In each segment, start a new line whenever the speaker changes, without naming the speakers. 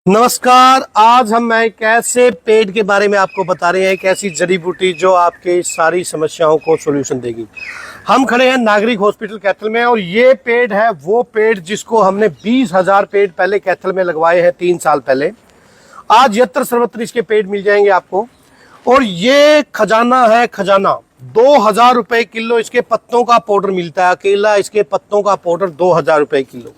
नमस्कार। आज हम एक ऐसे पेड़ के बारे में आपको बता रहे हैं, एक ऐसी जड़ी बूटी जो आपके सारी समस्याओं को सॉल्यूशन देगी। हम खड़े हैं नागरिक हॉस्पिटल कैथल में और ये पेड़ है वो पेड़ जिसको हमने 20,000 पेड़ पहले कैथल में लगवाए हैं 3 साल पहले। आज यत्र सर्वत्र इसके पेड़ मिल जाएंगे आपको। और ये खजाना है, खजाना 2,000 रुपए किलो इसके पत्तों का पाउडर मिलता है। अकेला इसके पत्तों का पाउडर 2,000 रुपए किलो।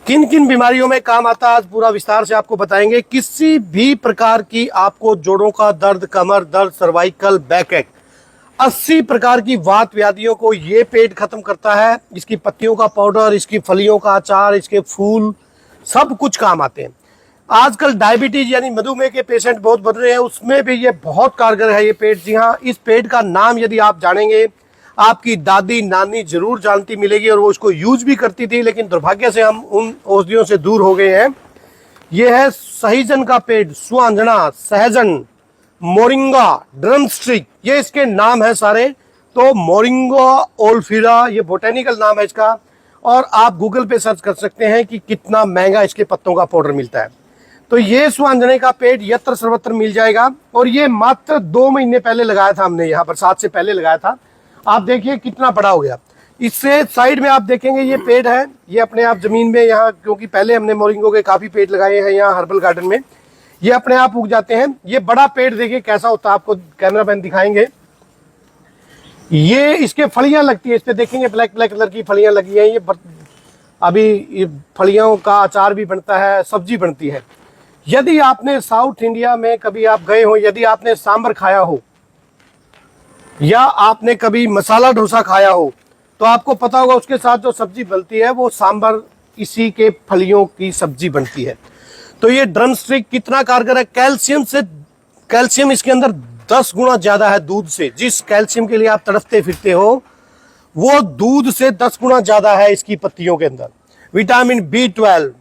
किन किन बीमारियों में काम आता है आज पूरा विस्तार से आपको बताएंगे। किसी भी प्रकार की आपको जोड़ों का दर्द, कमर दर्द, सर्वाइकल, बैक एक, 80 प्रकार की वात व्याधियों को ये पेड़ खत्म करता है। इसकी पत्तियों का पाउडर, इसकी फलियों का अचार, इसके फूल सब कुछ काम आते हैं। आजकल डायबिटीज यानी मधुमेह के पेशेंट बहुत बढ़ रहे हैं, उसमें भी ये बहुत कारगर है ये पेड़। जी हाँ, इस पेड़ का नाम यदि आप जानेंगे, आपकी दादी नानी जरूर जानती मिलेगी और वो उसको यूज भी करती थी, लेकिन दुर्भाग्य से हम उन औषधियों से दूर हो गए हैं। ये है सहीजन का पेड़, सुआंजना, सहजन, मोरिंगा, ड्रमस्टिक, ये इसके नाम है सारे। तो मोरिंगा ओल्फिरा ये बोटेनिकल नाम है इसका। और आप गूगल पे सर्च कर सकते हैं कि कितना महंगा इसके पत्तों का पाउडर मिलता है। तो ये सुआंजने का पेड़ यत्र सर्वत्र मिल जाएगा। और ये मात्र 2 महीने पहले लगाया था हमने, यहाँ बरसात से पहले लगाया था। आप देखिए कितना बड़ा हो गया। इससे साइड में आप देखेंगे ये पेड़ है, ये अपने आप जमीन में यहाँ, क्योंकि पहले हमने मोरिंगो के काफी पेड़ लगाए हैं यहाँ हर्बल गार्डन में, ये अपने आप उग जाते हैं। ये बड़ा पेड़ देखिए कैसा होता है, आपको कैमरामैन दिखाएंगे। ये इसके फलियां लगती है, इस पे देखेंगे ब्लैक ब्लैक कलर की फलियां लगी है। ये अभी ये फलियों का अचार भी बनता है, सब्जी बनती है। यदि आपने साउथ इंडिया में कभी आप गए हो, यदि आपने सांबर खाया हो या आपने कभी मसाला डोसा खाया हो, तो आपको पता होगा उसके साथ जो सब्जी बनती है वो सांबर, इसी के फलियों की सब्जी बनती है। तो ये ड्रमस्टिक कितना कारगर है, कैल्शियम इसके अंदर 10 गुना ज्यादा है दूध से। जिस कैल्शियम के लिए आप तड़पते फिरते हो वो दूध से 10 गुना ज्यादा है इसकी पत्तियों के अंदर। विटामिन B12,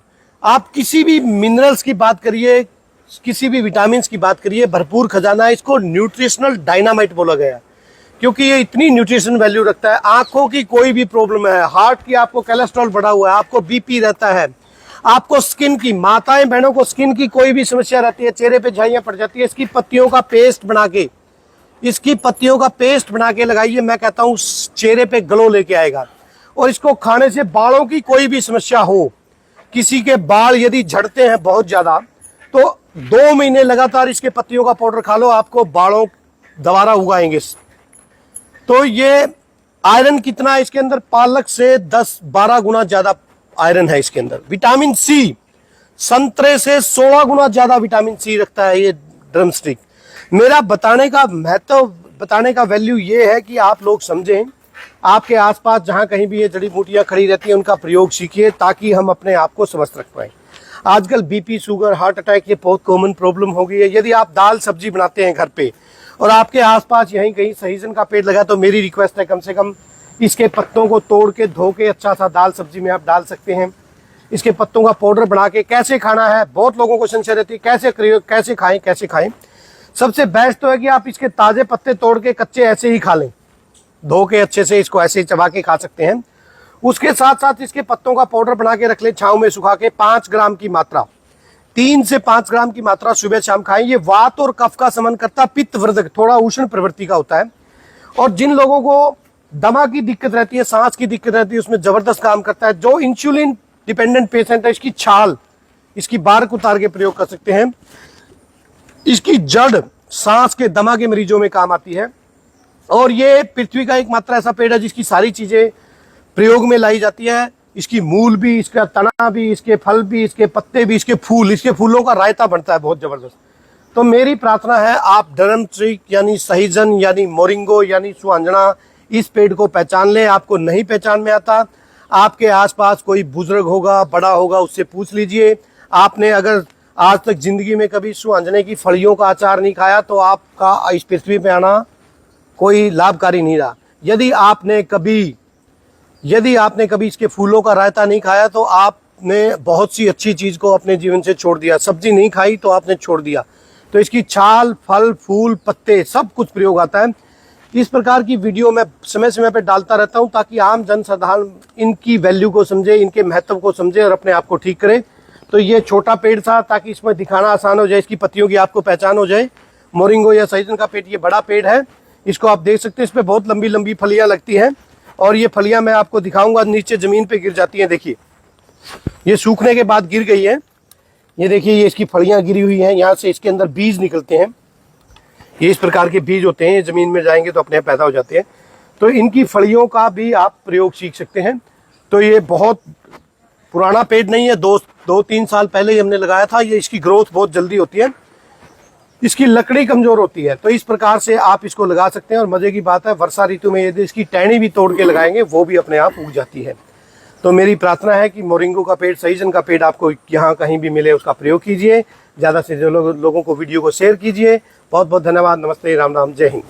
आप किसी भी मिनरल्स की बात करिए, किसी भी विटामिन की बात करिए, भरपूर खजाना है। इसको न्यूट्रिशनल डायनामाइट बोला गया क्योंकि ये इतनी न्यूट्रिशन वैल्यू रखता है। आंखों की कोई भी प्रॉब्लम है, हार्ट की, आपको कोलेस्ट्रॉल बढ़ा हुआ है, आपको बीपी रहता है, आपको स्किन की, माताएं बहनों को स्किन की कोई भी समस्या रहती है, चेहरे पे झाइयां पड़ जाती है, इसकी पत्तियों का पेस्ट बना के, इसकी पत्तियों का पेस्ट बना के लगाइए। मैं कहता हूँ चेहरे पे ग्लो लेके आएगा। और इसको खाने से बालों की कोई भी समस्या हो, किसी के बाल यदि झड़ते हैं बहुत ज्यादा, तो 2 महीने लगातार इसके पत्तियों का पाउडर खा लो, आपको बालों दोबारा उगाएंगे। तो ये आयरन कितना है इसके अंदर, पालक से 10-12 गुना ज्यादा आयरन है इसके अंदर। विटामिन सी, संतरे से 16 गुना ज्यादा विटामिन सी रखता है ये ड्रमस्टिक। मेरा बताने का महत्व, बताने का वैल्यू ये है कि आप लोग समझें, आपके आसपास जहां कहीं भी ये जड़ी बूटियां खड़ी रहती हैं उनका प्रयोग सीखिए, ताकि हम अपने आप को स्वस्थ रख पाए। आजकल बीपी, शुगर, हार्ट अटैक ये बहुत कॉमन प्रॉब्लम हो गई है। यदि आप दाल सब्जी बनाते हैं घर पे और आपके आसपास यहीं कहीं सहीजन का पेड़ लगा, तो मेरी रिक्वेस्ट है कम से कम इसके पत्तों को तोड़ के धो के अच्छा सा दाल सब्जी में आप डाल सकते हैं। इसके पत्तों का पाउडर बना के कैसे खाना है, बहुत लोगों को संशय रहती है कैसे खाएं। सबसे बेस्ट तो है कि आप इसके ताजे पत्ते तोड़ के कच्चे ऐसे ही खा लें, धो के अच्छे से इसको ऐसे ही चबा के खा सकते हैं। उसके साथ साथ इसके पत्तों का पाउडर बना के रख ले छांव में सुखा के, 5 ग्राम की मात्रा, 3 से 5 ग्राम की मात्रा सुबह शाम खाएं। ये वात और कफ का समन करता, पित्त वर्धक, थोड़ा उष्ण प्रवृत्ति का होता है। और जिन लोगों को दमा की दिक्कत रहती है, सांस की दिक्कत रहती है, उसमें जबरदस्त काम करता है। जो इंसुलिन डिपेंडेंट पेशेंट है, इसकी छाल, इसकी बारक उतार के प्रयोग कर सकते हैं। इसकी जड़ सांस के, दमा के मरीजों में काम आती है। और ये पृथ्वी का एकमात्र ऐसा पेड़ है जिसकी सारी चीजें प्रयोग में लाई जाती है। इसकी मूल भी, इसका तना भी, इसके फल भी, इसके पत्ते भी, इसके फूलों का रायता बनता है बहुत जबरदस्त। तो मेरी प्रार्थना है आप ड्रमस्टिक यानी सहीजन यानी मोरिंगो यानी सुआंजना, इस पेड़ को पहचान लें। आपको नहीं पहचान में आता, आपके आसपास कोई बुजुर्ग होगा, बड़ा होगा, उससे पूछ लीजिए। आपने अगर आज तक जिंदगी में कभी सुआंजने की फलियों का अचार नहीं खाया, तो आपका इस पृथ्वी पे आना कोई लाभकारी नहीं रहा। यदि आपने कभी इसके फूलों का रायता नहीं खाया, तो आपने बहुत सी अच्छी चीज को अपने जीवन से छोड़ दिया। सब्जी नहीं खाई तो आपने छोड़ दिया। तो इसकी छाल, फल, फूल, पत्ते सब कुछ प्रयोग आता है। इस प्रकार की वीडियो मैं समय समय पर डालता रहता हूं, ताकि आम जनसाधारण इनकी वैल्यू को समझे, इनके महत्व को समझे और अपने आप को ठीक करे। तो ये छोटा पेड़ था ताकि इसमें दिखाना आसान हो जाए, इसकी पत्तियों की आपको पहचान हो जाए। मोरिंगो या सहीजन का पेड़ ये बड़ा पेड़ है, इसको आप देख सकते हैं, इसमें बहुत लंबी लंबी फलियां लगती हैं और ये फलियां मैं आपको दिखाऊंगा नीचे जमीन पे गिर जाती हैं। देखिए ये सूखने के बाद गिर गई है, ये देखिए ये इसकी फलियां गिरी हुई हैं, यहाँ से इसके अंदर बीज निकलते हैं। ये इस प्रकार के बीज होते हैं, ये जमीन में जाएंगे तो अपने आप पैदा हो जाते हैं। तो इनकी फलियों का भी आप प्रयोग सीख सकते हैं। तो ये बहुत पुराना पेड़ नहीं है, 2-3 साल पहले ही हमने लगाया था। ये इसकी ग्रोथ बहुत जल्दी होती है, इसकी लकड़ी कमजोर होती है, तो इस प्रकार से आप इसको लगा सकते हैं। और मजे की बात है वर्षा ऋतु में यदि इसकी टहनी भी तोड़ के लगाएंगे वो भी अपने आप उग जाती है। तो मेरी प्रार्थना है कि मोरिंगो का पेड़, सहीजन का पेड़ आपको यहाँ कहीं भी मिले उसका प्रयोग कीजिए। ज़्यादा से ज़्यादा लोगों को वीडियो को शेयर कीजिए। बहुत बहुत धन्यवाद। नमस्ते, राम राम, जय हिंद।